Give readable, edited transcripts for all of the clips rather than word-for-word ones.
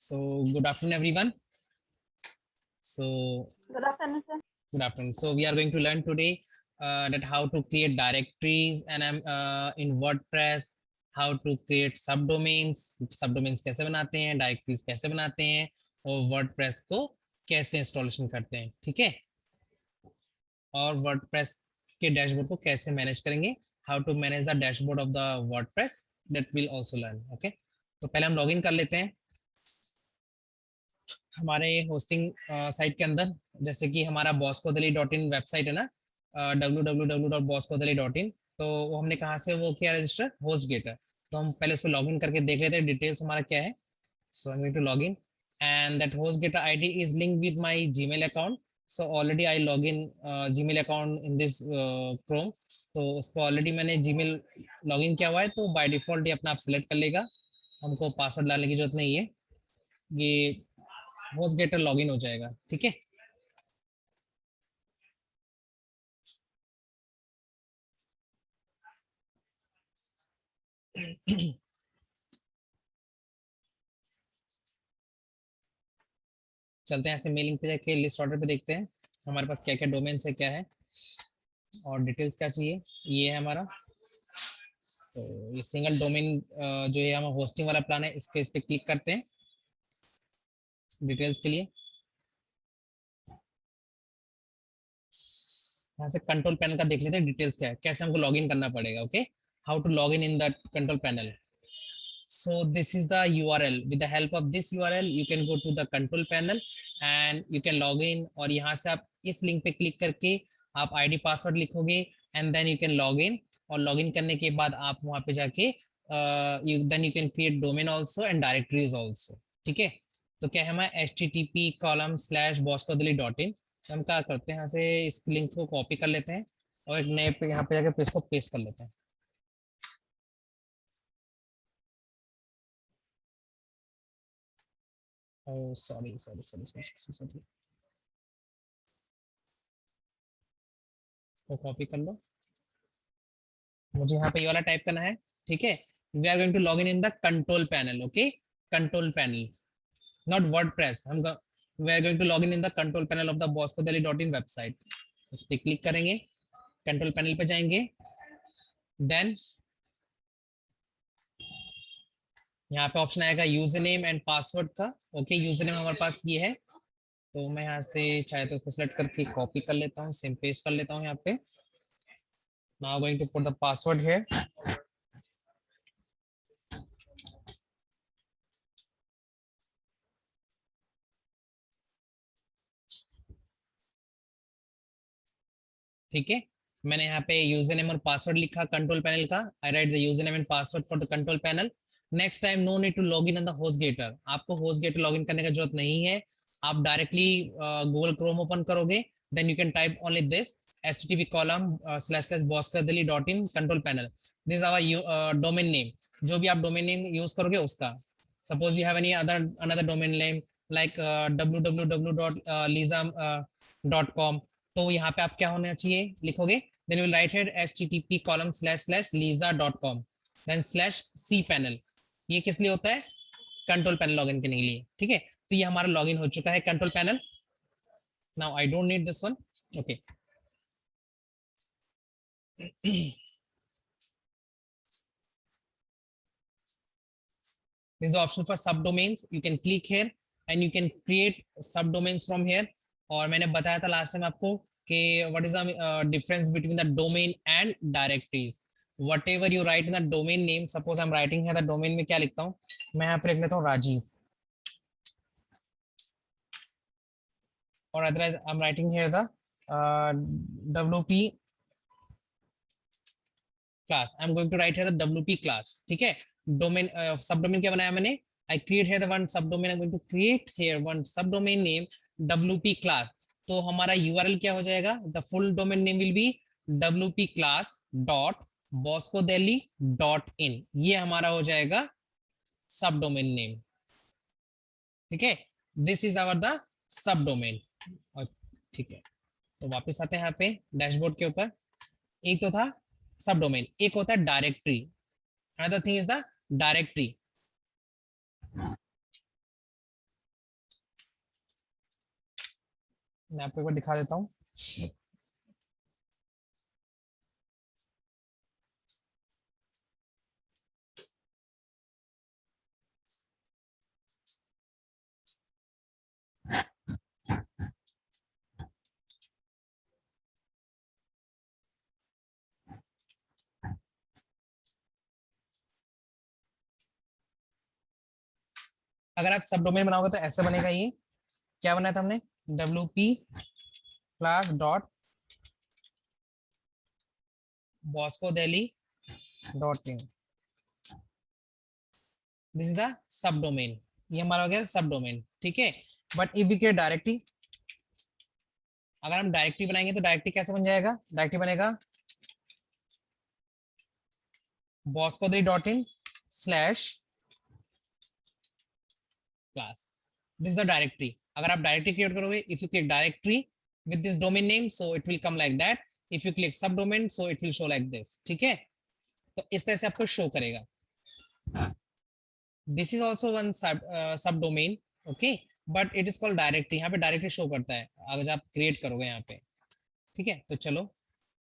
So good afternoon, everyone. So Good afternoon, sir. good afternoon. So we are going to learn today that how to create directories and in WordPress, how to create subdomains कैसे बनाते हैं, directories कैसे बनाते हैं और WordPress को कैसे installation करते हैं, ठीक है। और WordPress के डैशबोर्ड को कैसे मैनेज करेंगे, how to manage the dashboard of the WordPress, that will also learn. Okay, तो पहले हम लॉगिन कर लेते हैं हमारे होस्टिंग साइट के अंदर। जैसे कि हमारा boscodaily.in वेबसाइट है ना, www.boscodaily.in। तो वो हमने कहाँ से वो किया रजिस्टर, HostGator। तो हम पहले उस पर लॉगिन करके देख लेते हैं डिटेल्स हमारा क्या है। So I am going to login and that HostGator ID is linked with my Gmail account. So already I log in Gmail account in this Chrome. तो उसको ऑलरेडी मैंने जीमेल लॉगिन किया हुआ है, तो बाय डिफॉल्ट ये अपना आप सिलेक्ट कर लेगा, हमको पासवर्ड डालने की जरूरत नहीं है, ये HostGator लॉगिन हो जाएगा, ठीक है। चलते हैं ऐसे मेलिंग पे जाके लिस्ट ऑर्डर पे देखते हैं हमारे पास क्या क्या डोमेन है, क्या है और डिटेल्स क्या चाहिए। ये है हमारा, तो ये सिंगल डोमेन जो है हमारा होस्टिंग वाला प्लान है, इस पे क्लिक करते हैं डिटेल्स के लिए। यहाँ से कंट्रोल पैनल का देख लेते हैं डिटेल्स क्या है, कैसे हमको लॉगिन करना पड़ेगा। Okay, how to log in the control panel. So this is the URL. With the help of this URL, you can go to the control panel and you can log in। और यहाँ से आप इस link पे click करके आप ID password लिखोगे and then you can log in. और लॉग इन करने के बाद आप वहाँ पे जाके then you can create domain also and directories also, ठीक है। तो क्या है हमारा http://boscodaily.in। हम क्या करते हैं, यहाँ से इस लिंक को कॉपी कर लेते हैं और एक नए पे यहाँ पे जाके इसको पेस्ट कर लेते हैं। Oh, sorry। इसको कॉपी कर लो, मुझे यहाँ पे ये वाला टाइप करना है, ठीक है। We are going to log in the control panel. Okay, control panel, not WordPress. हम we are going to log in the control panel of the boscodaily.in website. इस पे क्लिक करेंगे, कंट्रोल पैनल पे जाएंगे, देन यहाँ पे option आएगा user name and password का। ओके, यूजर नेम हमारे पास ये है, तो मैं यहाँ से चाहे तो उसको सेलेक्ट करके कॉपी कर लेता हूँ, सेम पेस्ट कर लेता हूँ यहाँ पे। Now going to put the password here. ठीक है, मैंने यहाँ पे यूजर नेम और पासवर्ड लिखा कंट्रोल पैनल का। I write the user name and password for the control panel. Next time no need to log in on the HostGator। आपको HostGator log in करने की जरूरत नहीं है, आप डायरेक्टली गूगल क्रोम ओपन करोगे, then you can type only this http://boscodaily.in control panel. This is our domain name, जो भी आप डोमेन नेम यूज करोगे उसका। Suppose you have any another domain name like www.lisa.com, तो यहाँ पे आप क्या होना चाहिए लिखोगे, then you will write here http://lisa.com then /cpanel। ये किस लिए होता है, कंट्रोल पैनल लॉगिन करने के लिए, ठीक है। तो ये हमारा लॉगिन हो चुका है control panel. Now I don't need this one. Okay, this is the option for subdomains, you can click here and you can create subdomains from here। और मैंने बताया था लास्ट टाइम आपको कि what is the difference between the domain and directories। whatever you write in the domain name, suppose I'm writing here the domain में क्या लिखता हूँ, मैं यहाँ पे लिख लेता हूँ राजीव, और otherwise I'm writing here the WP class। I'm going to write here the WP class, ठीक है। डोमेन सबडोमेन क्या बनाया मैंने, I create here the one subdomain, I'm going to create here one subdomain name WP class। तो हमारा URL क्या हो जाएगा, the full domain name will be wpclass.boscodaily.in। ये हमारा हो जाएगा सबडोमेन नेम, ठीक है। This is our the subdomain. ठीक है, तो वापस आते हैं यहाँ पे डैशबोर्ड के ऊपर। एक तो था सबडोमेन, एक होता है directory, another thing is the directory. मैं आपको एक बार दिखा देता हूँ। अगर आप सब डोमेन बनाओगे तो ऐसे बनेगा ये। क्या बनाया था हमने? wp class dot Bosco Delhi dot in, this is the sub domain. ये हमारा हो गया सब डोमेन, ठीक है। But if we create directory, अगर हम डायरेक्टरी बनाएंगे तो डायरेक्टरी कैसे बन जाएगा? डायरेक्टरी बनेगा Bosco Delhi dot in slash class, this is the directory. अगर आप डायरेक्टरी क्रिएट करोगे, if you click directory with this domain name, so it will come like that. If you click sub domain, so it will show like this, ठीक है। तो इस तरह से आपको शो करेगा। This is also one sub domain, okay, but it is called directory. यहाँ पे डायरेक्टरी शो करता है अगर आप क्रिएट करोगे यहाँ पे, ठीक है। तो चलो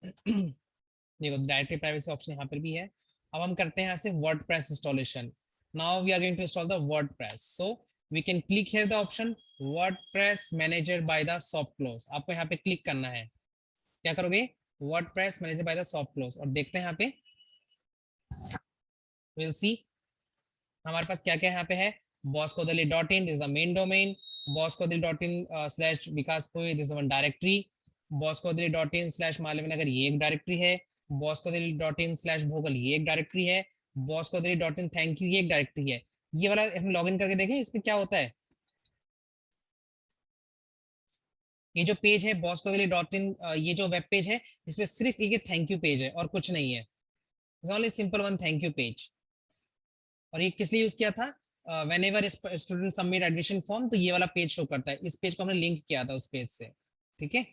देखो डायरेक्टरी प्राइवेसी ऑप्शन यहाँ पर भी है। अब हम करते हैं यहाँ से WordPress installation. Now we are going to install the WordPress, so we can click here the option WordPress manager by the soft close. आपको यहाँ पे क्लिक करना है। क्या करोगे? WordPress manager by the soft close, और देखते हैं यहाँ पे, विल सी हमारे पास क्या क्या यहाँ पे है। boscodali.in, this is the main domain. boscodali.in slash Vikaspuri, this is one directory. boscodali.in slash मालवीनगर, ये एक डायरेक्टरी है। boscodali.in slash भोगल, ये एक डायरेक्टरी है। boscodali.in थैंक यू, ये एक डायरेक्टरी है। ये वाला हम लॉगिन करके देखें इसमें क्या होता है। ये जो पेज है boscodali.in, ये जो वेब पेज है, इसमें सिर्फ एक थैंक यू पेज है और कुछ नहीं है। Only simple one thank you page. और ये किस लिए यूज किया था? When ever student submit admission form, तो ये वाला पेज शो करता है। इस पेज को हमने लिंक किया था उस पेज से, ठीक है।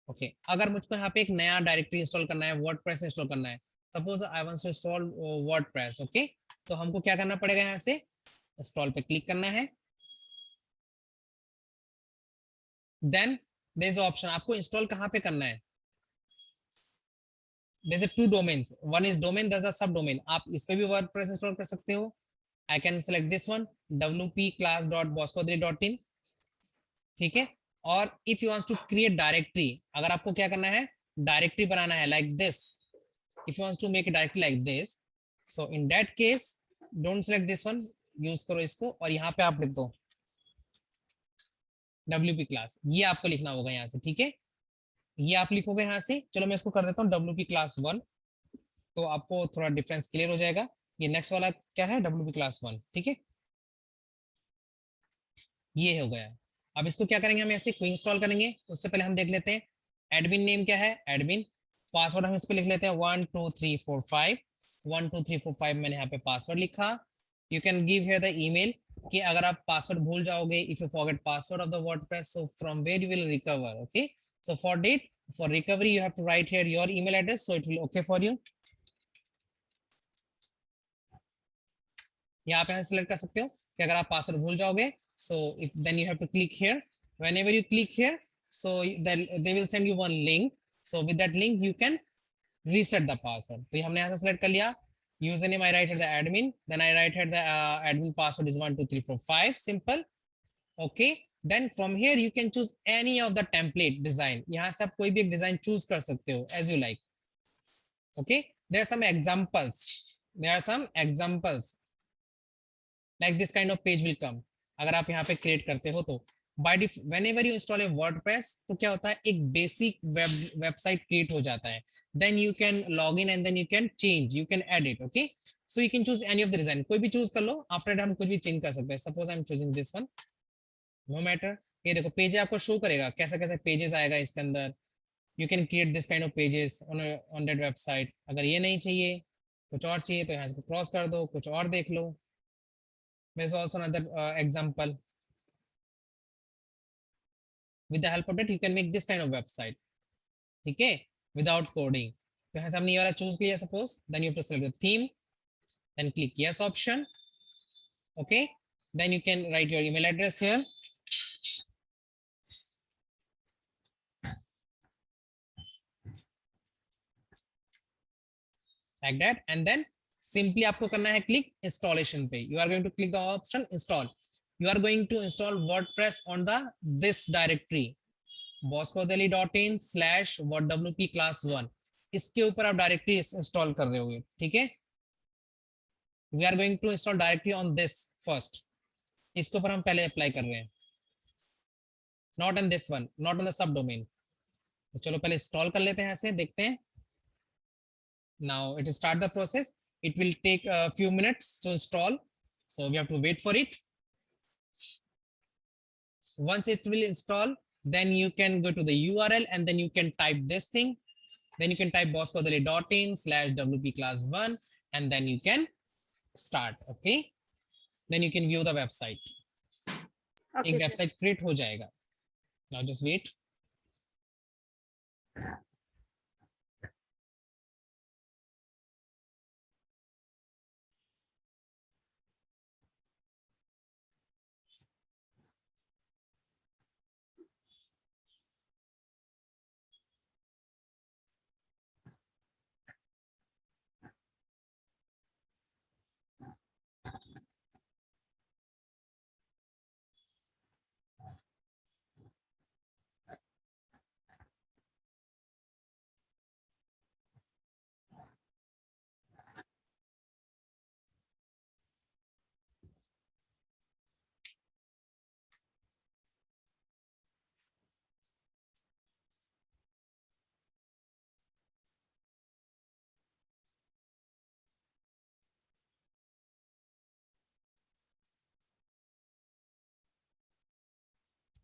ओके, अगर मुझको यहाँ पे एक नया डायरेक्टरी इंस्टॉल करना है, वर्डप्रेस इंस्टॉल करना है, suppose I want to install WordPress, okay, तो हमको क्या करना पड़ेगा? यहाँ से इंस्टॉल पे क्लिक करना है। देन देयर इज ऑप्शन, आपको इंस्टॉल कहाँ पे करना है। There is two domains, one is domain, this sub domain. आप इस पे भी वर्डप्रेस इंस्टॉल कर सकते हो। I can select this one, wp class.bosco3.in, ठीक है। और if you wants to create directory, अगर आपको क्या करना है, डायरेक्टरी बनाना है like this, if you wants to make directory like this, so in that case don't select this one, use करो इसको, और यहाँ पे आप लिख दो wp क्लास, ये आपको लिखना होगा यहाँ से, ठीक है। ये आप लिखोगे यहाँ से। चलो मैं इसको कर देता हूँ wp class 1, तो आपको थोड़ा डिफरेंस क्लियर हो जाएगा। ये नेक्स्ट वाला क्या है? wp class 1, ठीक है, ये हो गया। अब इसको क्या करेंगे, हम ऐसे क्यों इंस्टॉल करेंगे, उससे पहले हम देख लेते हैं एडमिन नेम क्या है। एडमिन पासवर्ड हम इस पे लिख लेते हैं 12345, 12345 मैंने यहाँ पे पासवर्ड लिखा। You can give here the email, कि अगर आप पासवर्ड भूल जाओगे, if you forget password of the WordPress, so from where you will recover, okay. So for recovery you have to write here your email address, so it will okay for you. यहाँ पे select कर सकते हो कि अगर आप password भूल जाओगे, so if then you have to click here, whenever you click here, so they will send you one link, so with that link you can reset the password। तो ये हमने यहाँ से select कर लिया। username I write here the admin, then I write here the admin password is 12345, simple, okay। then from here you can choose any of the template design, यहाँ से आप कोई भी एक डिजाइन चूज कर सकते हो as you like, okay। there are some examples, there are some examples like this kind of page will come, अगर आप यहाँ पे क्रिएट करते हो तो। by whenever you install a WordPress, तो क्या होता है, एक बेसिक वेबसाइट क्रिएट हो जाता है। then you can log in and then you can change, you can edit, okay। so you can choose any of the design, कोई भी चूज कर लो, आफ्टर हम कुछ भी चेंज कर सकते हैं। Suppose I am choosing this one, no matter. ये देखो पेज आपको शो करेगा कैसा कैसा पेजेस आएगा इसके अंदर। You can create this kind of pages on that website. अगर ये नहीं चाहिए, कुछ और चाहिए, तो यहाँ से क्रॉस कर दो, कुछ और देख लो। there's also another example, with the help of that you can make this kind of website, ठीक है, without coding। तो यहाँ से हमने ये वाला चूज किया suppose, then you have to select the theme, then click yes option, okay। then you can write your email address here, like that, and then simply आपको करना है क्लिक इंस्टॉलेशन पे. You are going to click the option install. You are going to install WordPress on the this directory boscodaily.in/wp class 1. इसके ऊपर आप directory install कर रहे होगे. ठीक है, we are going to install directly on this first. इसके ऊपर हम पहले अप्लाई कर रहे हैं, not on this one, not on the subdomain. तो चलो पहले इंस्टॉल कर लेते हैं, ऐसे देखते हैं. Now it will start the process. It will take a few minutes to install, so we have to wait for it. Once it will install, then you can go to the URL and then you can type this thing. Then you can type boscodaily.in/wp class 1 and then you can start. Okay, then you can view the website. Okay, एक website create हो जाएगा. Now just wait.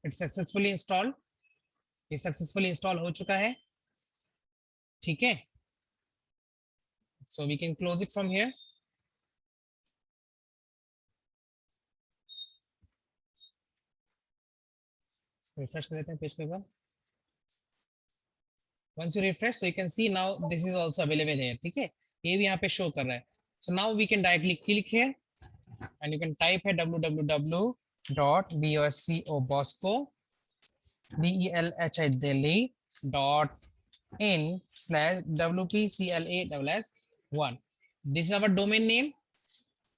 It's successfully installed. ये successfully install हो चुका है. ठीक है, so we can close it from here. Refresh कर लेते हैं पेज पे एक बार. Once you refresh, so you can see now this is also available here. ठीक है, ये भी यहाँ पे शो कर रहा है. So now we can directly click here and you can type here www.bosco.in/wpclas1. This is our domain name.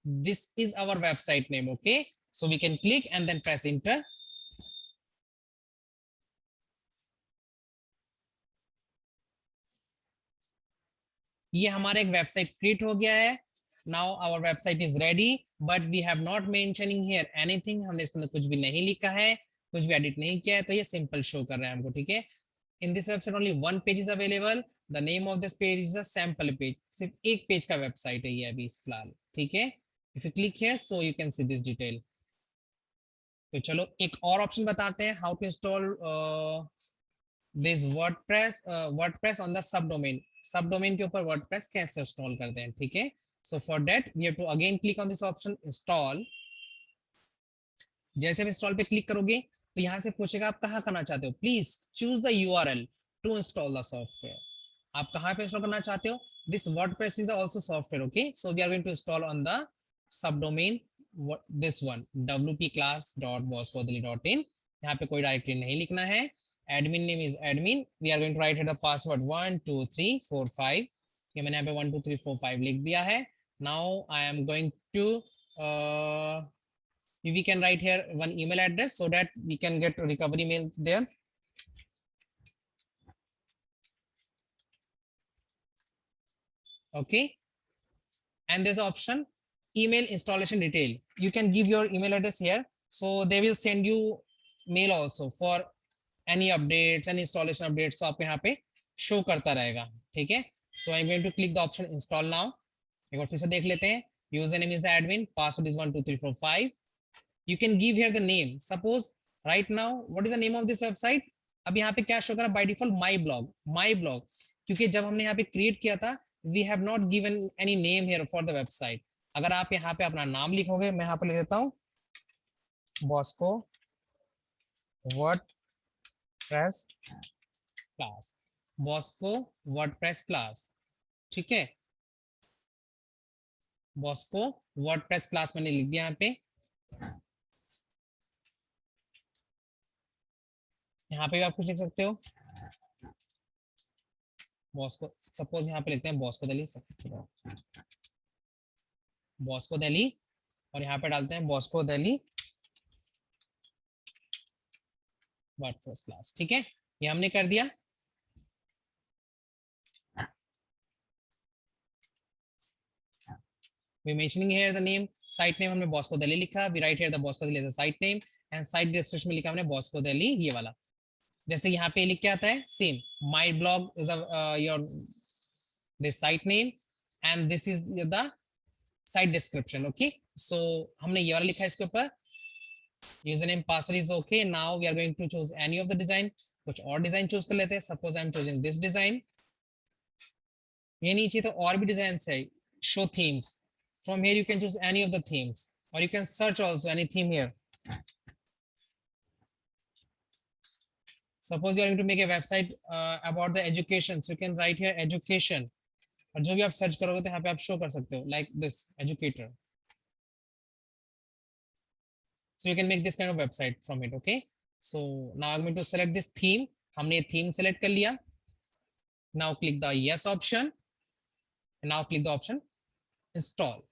This is our website name. Okay, so we can click and then press enter. ये हमारा एक website create हो गया है. Now our website is ready, but we have not mentioning here anything. हमने इसमें कुछ भी नहीं लिखा है, कुछ भी एडिट नहीं किया है, तो ये सिंपल शो कर रहा है हमको. ठीक है, in this website only one page is available. The name of this page is a sample page. सिर्फ एक पेज का वेबसाइट है ये अभी फिलहाल. ठीक है, if you click here so you can see this detail. तो चलो एक और ऑप्शन बताते हैं, how to install this WordPress on the subdomain. Subdomain के ऊपर वर्डप्रेस कैसे इंस्टॉल करते हैं. ठीक है, so for that we have to again click on this option install. जैसे आप इंस्टॉल पे क्लिक करोगे तो यहाँ से पूछेगा आप कहाँ करना चाहते हो. Please choose the URL to install the software. आप कहाँ पे इंस्टॉल करना चाहते हो. This WordPress is also software. Okay, so we are going to install on the subdomain this one wpclass.boscodaily.in. यहाँ पे कोई डायरेक्टरी नहीं लिखना है. admin name is admin. We are going to write here the password 12345. ये मैंने यहाँ पे 12345 लिख दिया है. Now I am going to we can write here one email address so that we can get recovery mail there. Okay, and there's an option email installation detail. You can give your email address here, so they will send you mail also for any updates and installation updates. So आपको यहाँ पे show करता रहेगा. ठीक है, so I'm going to click the option install now. एक बार फिर से देख लेते हैं. Username is the admin, password is 12345. You can give here the name. Suppose right now what is the name of this website. अब यहाँ पे क्या शो कर रहा है by default my blog, क्योंकि जब हमने यहाँ पे क्रिएट किया था we have not given any name here for the website. अगर आप यहाँ पे अपना नाम लिखोगे, मैं यहाँ पे लिख देता हूँ Bosco WordPress class. Bosco WordPress class. ठीक है, Bosco WordPress class मैंने लिख दिया यहाँ पे. यहाँ पे भी आप कुछ लिख सकते हो. बॉस्को, सपोज यहाँ पे लिखते हैं बॉस्को दिल्ली, बॉस्को दिल्ली, और यहाँ पे डालते हैं बॉस्को दिल्ली वर्डप्रेस क्लास। ठीक है, ये हमने कर दिया। we mentioning here the name, site name हमने बॉस्को दिल्ली लिखा, we write here the Bosco Delhi as a site name, and site description में लिखा हमने बॉस्को दिल्ली ये वाला। जैसे यहाँ पे लिख के आता है same, my blog is your this site name and this is the site description। okay, so हमने ये वाला लिखा है इसके ऊपर, username password is okay। now we are going to choose any of the design, कुछ और डिजाइन चूज कर लेते हैं। suppose I am choosing this design, ये नीचे तो और भी डिजाइन है, show themes, from here you can choose any of the themes or you can search also any theme here। suppose you are going to make a website about the education, so you can write here education, और जो भी आप search करोगे तो यहाँ पे आप show कर सकते हो like this educator, so you can make this kind of website from it। okay, so now I'm going to select this theme, हमने theme select कर लिया। now click the yes option and now click the option install।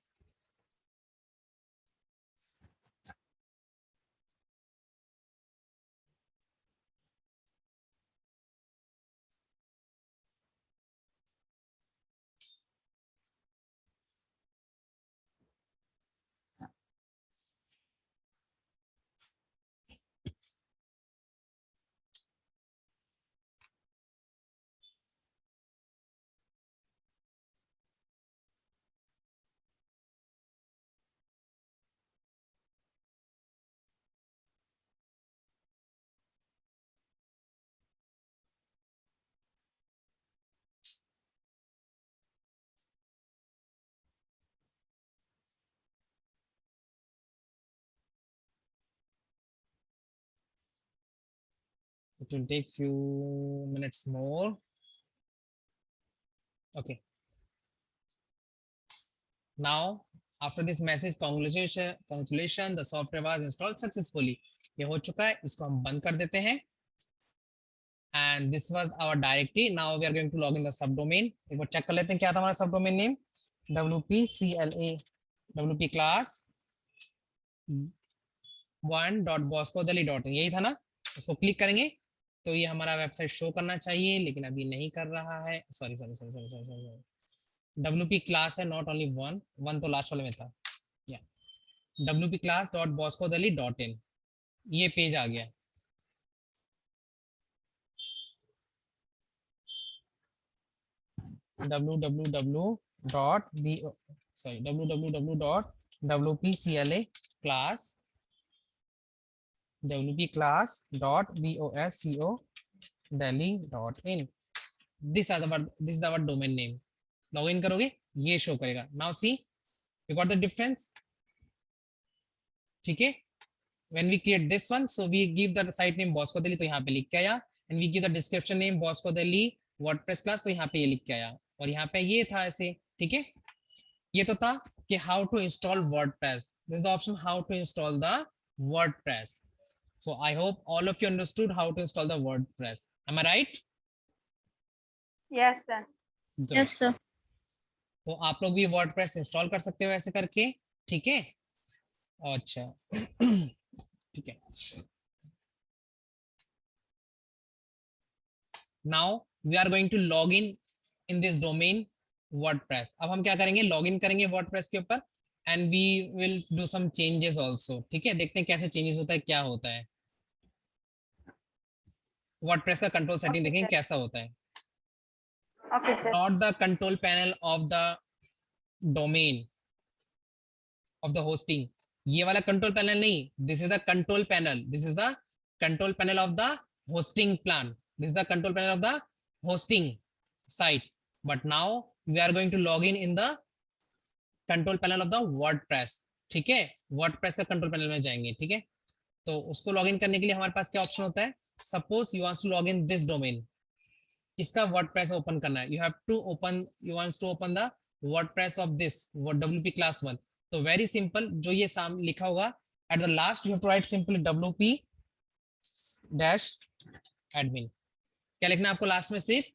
it will take few minutes more। okay, now after this message congratulations the software was installed successfully, ये हो चुका है, इसको हम बंद कर देते हैं। and this was our directory। now we are going to log in the subdomain, एक बार चेक कर लेते हैं क्या था हमारा subdomain name, wp-cla wp class 1.boscodelhi.in, यही था ना। इसको क्लिक करेंगे तो ये हमारा वेबसाइट शो करना चाहिए, लेकिन अभी नहीं कर रहा है। Sorry sorry sorry sorry sorry sorry, wp class है, नॉट ओनली वन तो लास्ट वाले में था। या wp class.boscodelhi.in, ये पेज आ गया। www.boscodelhi.in, this is our domain name। Login करोगे ये शो करेगा। Now see you got the difference। ठीक है, when we create this one, so we give the site name Bosco Delhi, तो यहाँ पे लिख के आया, and we give the description name Bosco Delhi WordPress class, तो यहाँ पे ये लिख के आया, और यहाँ पे ये था ऐसे। ठीक है, ये तो था कि how to install WordPress, this is the option how to install the WordPress। so I hope all of you understood how to install the WordPress, am I right? Yes sir। Good. Yes sir। तो आप लोग भी WordPress install कर सकते हो ऐसे करके। ठीक है, अच्छा ठीक है। Now we are going to log in this domain WordPress. अब हम क्या करेंगे, लॉग इन करेंगे वर्डप्रेस के ऊपर, and we will do some changes also. ठीक है, देखते हैं कैसे चेंजेस होता है, क्या होता है। वर्डप्रेस का कंट्रोल सेटिंग देखेंगे कैसा होता है। Okay sir। Not the control panel of the domain of the hosting, ये वाला कंट्रोल पैनल नहीं, this is the control panel, this is the control panel of the hosting plan, this is the control panel of the hosting site. But now we are going to log in the control panel of the WordPress. ठीक है, WordPress का control panel में जाएंगे। ठीक है, तो उसको log in करने के लिए हमारे पास क्या ऑप्शन होता है, suppose you wants to log in this domain, इसका वर्डप्रेस ओपन करना है, you have to open, you wants to open the WordPress of this wp class 1। तो वेरी सिंपल, जो ये सामने लिखा होगा at the last, you have to write simply wp-admin। क्या लिखना है आपको लास्ट में, सिर्फ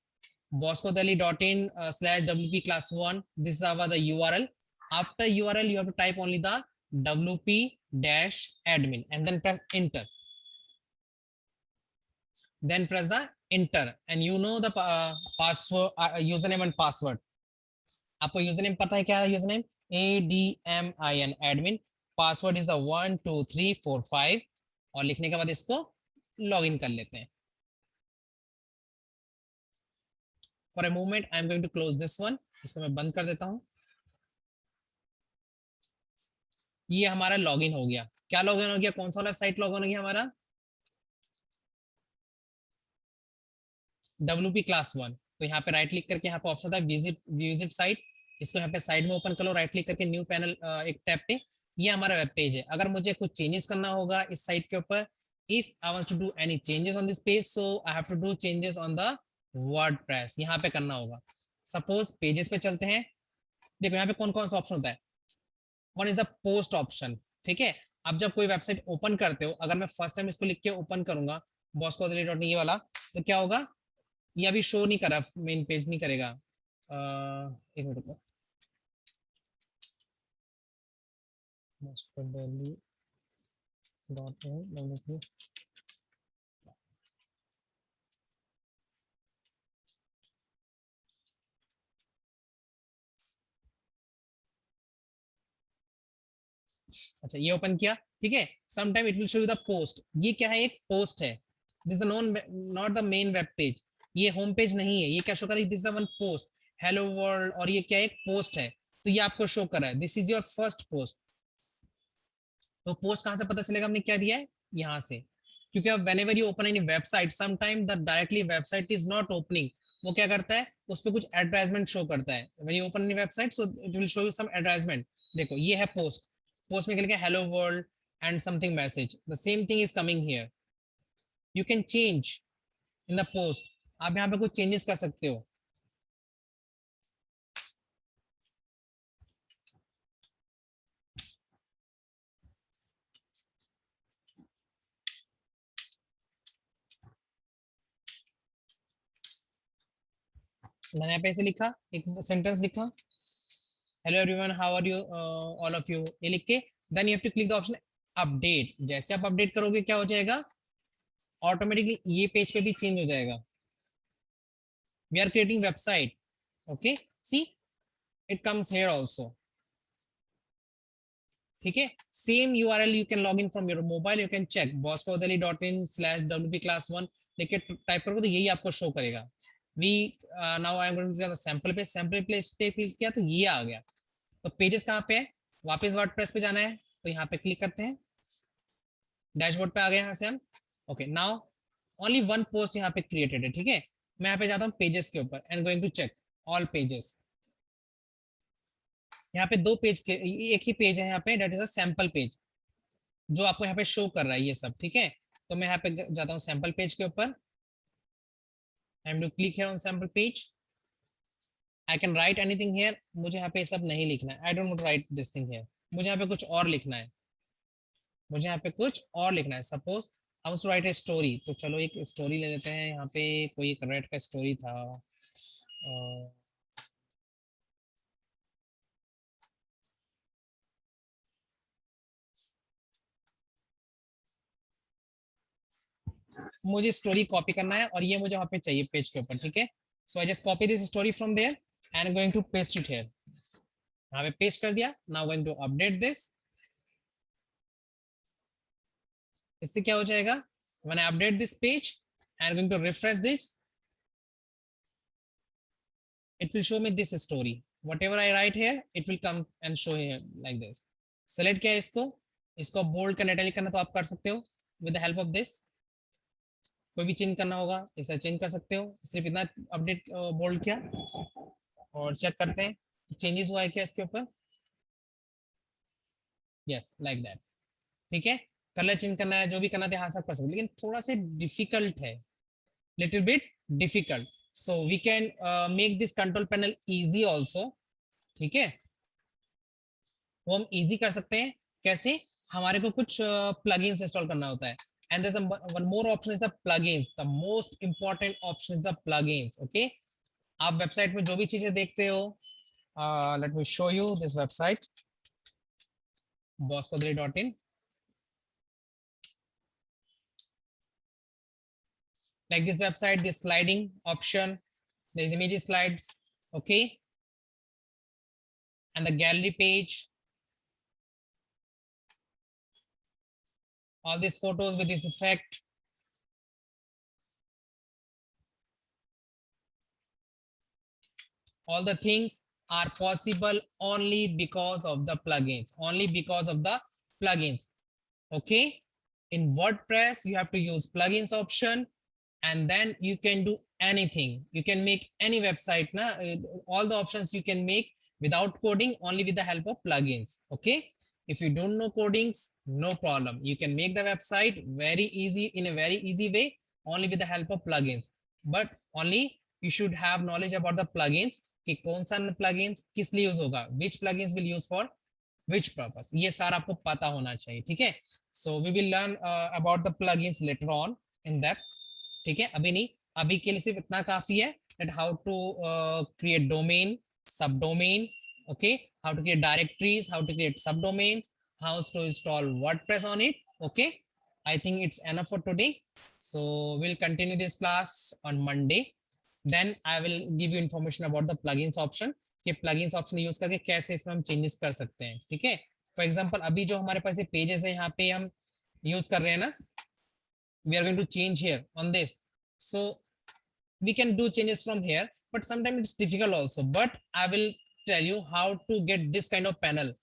boscodelhi.in/wp class 1. This is our the URL. After URL, you have to type only the wp-admin and then press enter. Then press the enter and you know the password, username and password. आपको username पता है क्या? Username ADMIN admin, password is the 12345 और लिखने के बाद इसको login कर लेते हैं. For a moment I am going to close this one. इसको मैं बंद कर देता हूं. ये हमारा लॉगिन हो गया. क्या लॉगिन हो गया? कौन सा वाला साइट लॉगिन हो गया हमारा? WP class 1. तो यहाँ पे राइट क्लिक करके यहाँ पे ऑप्शन था विजिट साइट. इसको यहाँ पे साइड में ओपन कर लो, राइट क्लिक करके न्यू पैनल एक टैब पे. ये हमारा वेब पेज है. अगर मुझे कुछ चेंजेस करना होगा इस साइट के ऊपर, if I want to do any changes on this page, so I have to do changes on the WordPress. यहाँ पे करना होगा. सपोज पेजेस पे चलते हैं. देखो यहाँ पे कौन कौन सा ऑप्शन होता है. One is the post option. ठीक है. अब जब कोई वेबसाइट ओपन करते हो, अगर मैं फर्स्ट टाइम इसको लिख के ओपन करूंगा boscodelhi.in ये वाला, तो क्या होगा? ये अभी शो नहीं कर रहा, मेन पेज नहीं करेगा. एक मिनट रुको. boscodelhi.in. अच्छा ये ओपन किया. ठीक है. Some time it will show you the post. ये क्या है? एक पोस्ट है. This is not the main web page. ये होम पेज नहीं है. ये क्या शो कर रहा है? This is one post, hello world, और ये क्या? एक पोस्ट है. तो ये आपको शो कर रहा है this is your first post. तो पोस्ट कहां से पता चलेगा हमने क्या दिया है? यहाँ से. क्योंकि अब whenever you open any website, sometime the directly website is not opening. वो क्या करता है? उस पे कुछ एडवर्टाइजमेंट शो करता है. when you open any website, so it will show you some advertisement. देखो ये है पोस्ट. पोस्ट में क्या लिखा है? Hello world and something message. The same thing is coming here. You can change in the post. आप यहाँ पे कुछ चेंजेस कर सकते हो. मैंने यहाँ पे ऐसे लिखा, एक सेंटेंस लिखा, hello everyone how are you all of you, ये लिख के then you have to click the option update. जैसे आप अपडेट करोगे क्या हो जाएगा? ऑटोमेटिकली ये पेज पे भी चेंज हो जाएगा. We are creating website. Okay see it comes here also. ठीक है. Same URL you can log in from your mobile. You can check boscodelhi.in/wp class 1 लिख के टाइप करोगे तो यही आपको शो करेगा. We now I am going to the sample page. Sample page पे क्लिक किया तो ये आ गया. तो पेजेस कहाँ पे है? वापस वर्डप्रेस पे जाना है तो यहाँ पे क्लिक करते हैं. डैशबोर्ड पे आ गए यहाँ से हम. Okay now only one post यहाँ पे क्रिएटेड है. ठीक है. मैं यहाँ पे जाता हूँ पेजेस के ऊपर and going to check all pages. यहाँ पे दो पेज के एक ही पेज है यहाँ पे, that is a sample page जो आपको यहाँ पे शो कर रहा है ये सब. ठीक है. तो मैं यहाँ पे जाता हूँ सैंपल पेज के ऊपर. I am to click here on sample page. I can write anything here. मुझे यहाँ पे सब नहीं लिखना है. I don't want to write this thing here. मुझे यहाँ पे कुछ और लिखना है. मुझे यहाँ पे कुछ और लिखना है. Suppose I want to write a story. तो चलो एक स्टोरी ले लेते हैं. यहाँ पे कोई एक रेड का स्टोरी था. मुझे स्टोरी कॉपी करना है और ये मुझे वहां पे चाहिए पेज के ऊपर. ठीक है. So I just copy this story from there and going to paste it here. यहाँ पे पेस्ट कर दिया. Now going to update this. इससे क्या हो जाएगा? When I update this page and going to refresh this, it will show me this story. Whatever I write here, it will come and show here like this. Select क्या है इसको? इसको bold करना, italic करना तो आप कर सकते हो with the help of this. कोई भी चेंज करना होगा ऐसा चेंज कर सकते हो. सिर्फ इतना अपडेट बोल्ड किया और चेक करते हैं चेंजेस हुआ है क्या इसके ऊपर. Yes like that. ठीक है. कलर चेंज करना है, जो भी करना है हाँ सब कर सकते, लेकिन थोड़ा सा डिफिकल्ट है, little bit difficult. So we can make this control panel easy also. ठीक है. वो हम easy कर सकते हैं. कैसे? हमारे को कुछ plugins इंस्टॉल करना होता है. And there's one more option is the plugins. The most important option is the plugins. Okay. आप वेबसाइट में जो भी चीजें देखते हो, let me show you this website boscodri.in. Like this website, this sliding option, there's image slides, okay, and the gallery page, all these photos with this effect. All the things are possible only because of the plugins, only because of the plugins. Okay, in WordPress you have to use plugins option, and then you can do anything. You can make any website na, all the options you can make without coding, only with the help of plugins. Okay, if you don't know codings, no problem, you can make the website very easy, in a very easy way, only with the help of plugins. But only you should have knowledge about the plugins कि कौन सा plugins किस लिए use होगा, which plugins will use for which purpose, ये सारा आपको पता होना चाहिए. ठीक है, so we will learn about the plugins later on in depth. ठीक है, अभी नहीं, अभी के लिए सिर्फ इतना काफी है that how to create domain, subdomain, okay, how to create directories, how to create subdomains, how to install WordPress on it. Okay, I think it's enough for today, so we'll continue this class on Monday. Then I will give you information about the plugins option, कि plugins option use करके कैसे इसमें हम changes कर सकते हैं. ठीक है, फॉर एग्जांपल अभी जो हमारे पास ये पेजेस है, यहाँ पे हम यूज कर रहे हैं ना, we are going to change here on this, so we can do changes from here, but sometimes it's difficult also. But I will tell you how to get this kind of panel.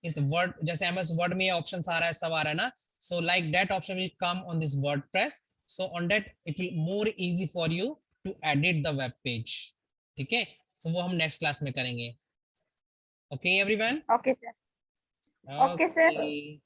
is the word, जैसे MS Word में options आ रहा है, सब आ रहा है ना, so like that option will come on this WordPress, so on that it will more easy for you to edit the web page. ठीक है, so वो हम next class में करेंगे. Okay everyone. Okay, sir. Okay, sir. Okay.